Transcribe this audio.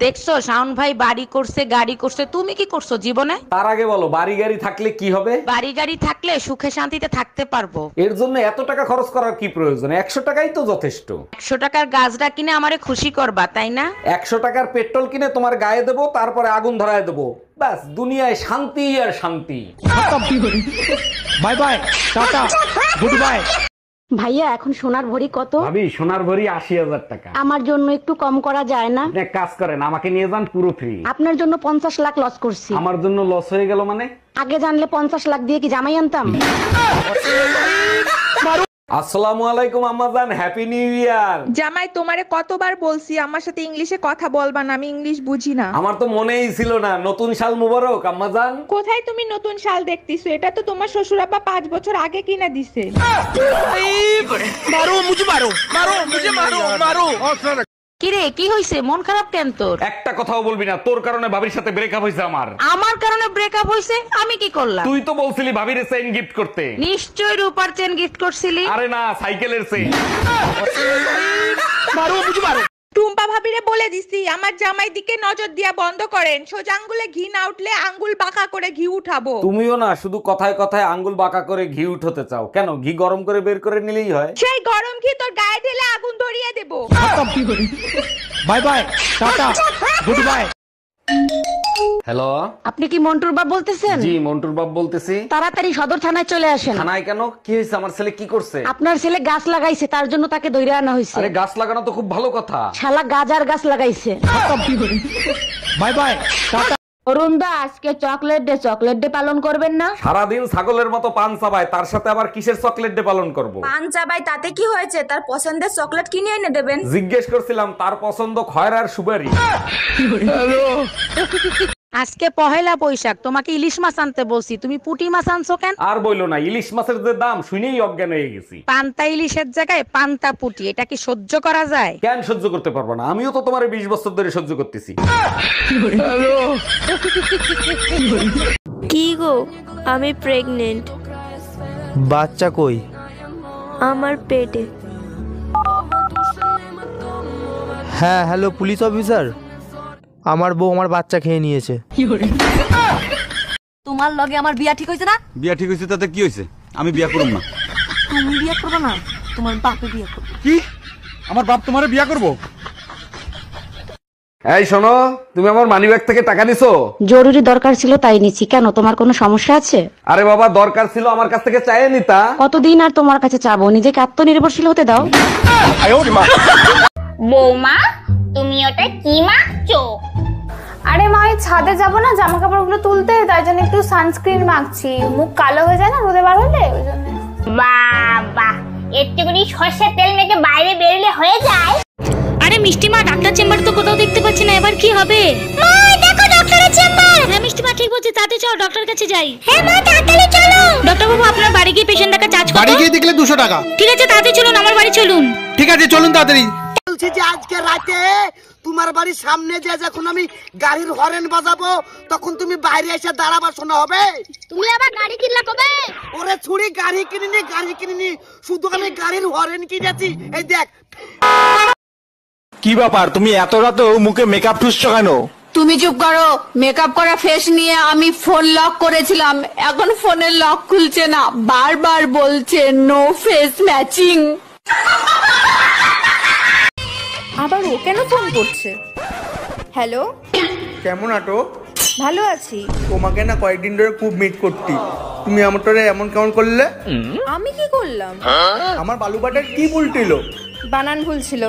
দেখছো শাওন ভাই বাড়ি করছে, গাড়ি করছে, তুমি কি করছো জীবনে? তার আগে বলো, বাড়ি গাড়ি থাকলে কি হবে? বাড়ি গাড়ি থাকলে সুখে শান্তিতে থাকতে পারবো। এর জন্য এত টাকা খরচ করার কি প্রয়োজন? 100 টাকাই তো যথেষ্ট। 100 টাকার গাছটা কিনে আমারে খুশি করবা, তাই না? 100 টাকার পেট্রোল কিনে তোমার গায়ে দেবো, তারপরে আগুন ধরায় দেবো, ব্যাস দুনিয়ায় শান্তি আর শান্তি। Bye bye, tata, good bye. ভাইয়া এখন সোনার ভরি কত? ভাবি, সোনার ভরি 80,000 টাকা। আমার জন্য একটু কম করা যায় না? আপনি এক কাজ করেন, আমাকে নিয়ে যান, পুরো ফ্রি। আপনার জন্য 50 লাখ লস করছি। আমার জন্য লস হয়ে গেল মানে? আগে জানলে 50 লাখ দিয়ে কি জামাই আনতাম? আসসালামু আলাইকুম আম্মাজান, হ্যাপি নিউ ইয়ার। জামাই, তোমারে কতবার বলছি আমার সাথে ইংলিশে কথা বলবা না, আমি ইংলিশ বুঝি না। আমার তো মনেই ছিল না। নতুন সাল মুবারক আম্মাজান। কোথায় তুমি নতুন শাল দেখতেছো? এটা তো তোমার শ্বশুর আব্বা 5 বছর আগে কিনা দিছে। মারো মুঝে, মারো মারো মুঝে, মারো মারো। কিরে, কি হইছে? মন খারাপ কেন তোর? একটা কথাও বলবি না, তোর কারণে ভাবির সাথে ব্রেকআপ হয়েছে আমার। আমার কারণে ব্রেকআপ হইছে? আমি কি করলাম? তুই তো বলছিলি ভাবির চেইন গিফট করতে। নিশ্চয় রূপার চেন গিফট করছিলি। আরে না, সাইকেলের চেইন। মারো মুঝে, মারো। টুম্পা ভাবিরে বলে দিছি আমার জামাই দিকে নজর দিয়া বন্ধ করেন। সোজা আঙ্গুলে ঘি না উঠলে আঙ্গুল বাঁকা করে ঘি উঠাবো। তুমিও না শুধু কথায় কথায় আঙ্গুল বাঁকা করে ঘি উঠাতে চাও। কেন, ঘি গরম করে বের করে নিলেই হয়। সেই গরম ঘি তোর গায়ে ঢেলে আগুন ধরিয়ে দেবো। Bye bye, tata, good bye. Hello, আপনি কি মন্টুর বাপ বলতেছেন? জি মন্টুর বাপ বলতেছি। তাড়াতাড়ি সদর থানায় চলে আসেন। থানায় কেন? কি হয়েছে? আমার ছেলে কি করছে? আপনার ছেলে গাছ লাগাইছে, তার জন্য তাকে ধরে আনা হয়েছে। আরে গাছ লাগানো তো খুব ভালো কথা। শালা গাজার গাছ লাগাইছে। Bye bye, tata. অরুণদা, আজকে চকলেট ডে পালন করবেন না? সারাদিন ছাগলের মতো পান চাবায়, তার সাথে আবার কিসের চকলেট ডে পালন করব? পান চাবাই তাতে কি হয়েছে? তার পছন্দের চকলেট কিনে এনে দেবেন। জিজ্ঞেস করছিলাম, তার পছন্দ খয়রা আর সুপারি। আজকে পহেলা বৈশাখ, তোমাকে ইলিশ মাছ আনতে বলছি, তুমি পুঁটি মাছ আনছো কেন? আর বইলো না, ইলিশ মাছের যে দাম শুনেই অজ্ঞান হয়ে গেছি। পান্তা ইলিশের জায়গায় পান্তা পুঁটি, এটা কি সহ্য করা যায়? কেন সহ্য করতে পারবো না? আমিও তো তোমার 20 বছর ধরে সহ্য করতেছি। কি গো, আমি প্রেগনেন্ট। বাচ্চা কই? আমার পেটে। হ্যাঁ, হ্যালো পুলিশ অফিসার, আমার বউ আমার বাচ্চা খেয়ে নিয়েছে। তোমার লগে আমার বিয়া ঠিক হইছে না? বিয়া ঠিক হয়েছে তাতে কি হয়েছে? আমি বিয়া করব না। তুমি বিয়া করবে না, তোমার বাপে বিয়া করবে। কি? আমার বাপ তোমারে বিয়া করব? এই শোনো, তুমি আমার মানিব্যাগ থেকে টাকা নিছো? জরুরি দরকার ছিল তাই নিচ্ছি। কেন, তোমার কোনো সমস্যা আছে? আরে বাবা, দরকার ছিল আমার কাছ থেকে চাইয়ে নিতা। কতদিন আর তোমার কাছে চাবো? নিজেকে আত্মনির্ভরশীল হতে দাও। বৌমা, তুমি ওটা কি মাখছো? আরে মা, ওই ছাদে যাবো না জামা কাপড়গুলো তুলতে, তাই জন্য একটু সানস্ক্রিন মাখছি। মুখ কালো হয়ে যায় না রোদে বার হলে, ওই জন্য। বাবা, একটুখানি সর্ষের তেল মেখে বাইরে বেরোলে হয়ে যায়। আরে মিষ্টি মা, ডাক্তার চেম্বার তো কোথাও দেখতে পাচ্ছি না, এবার কি হবে? মা দেখো ডক্টরের চেম্বার। হ্যাঁ মিষ্টি মা ঠিক বলছে, তাতে চল ডক্টর কাছে যাই। হ্যাঁ মা, তাড়াতাড়ি চলো। ডক্টর বাবু, আপনার বাড়ি গিয়ে পেশেন্ট দেখা চার্জ কত? বাড়ি গিয়ে দেখলে 200 টাকা। ঠিক আছে, তাড়াতাড়ি চলুন, আমার বাড়ি চলুন। ঠিক আছে, চলুন তাড়াতাড়ি। বলছি যে আজকে রাতে তোমার বাড়ির সামনে যে যখন আমি গাড়ির হরেন বাজাবো, তখন তুমি বাইরে এসে দাঁড়াবা, শোনা হবে? তুমি আবার গাড়ি কিনলা কবে? ওরে ছুরি, গাড়ি কিনিনি, শুধু আমি গাড়ির হরেন কিনেছি। এই দেখ। কি ব্যাপার, তুমি এত রাতেও মুখে মেকআপ ঠুসছো কেন? তুমি চুপ করো। মেকআপ করা ফেস নিয়ে আমি ফোন লক করেছিলাম, এখন ফোনের লক খুলছে না, বারবার বলছে নো ফেস ম্যাচিং। আবার ও কেন ফোন করছে? হ্যালো, কেমন আটো? ভালো আছি। তোমাকে না কয়েকদিন ধরে খুব মিট করতি, তুমি আমারটারে এমন কেমন করলে? আমি কি করলাম? আমার বালুবাটার কি ভুল ছিল? বানান ভুল ছিল।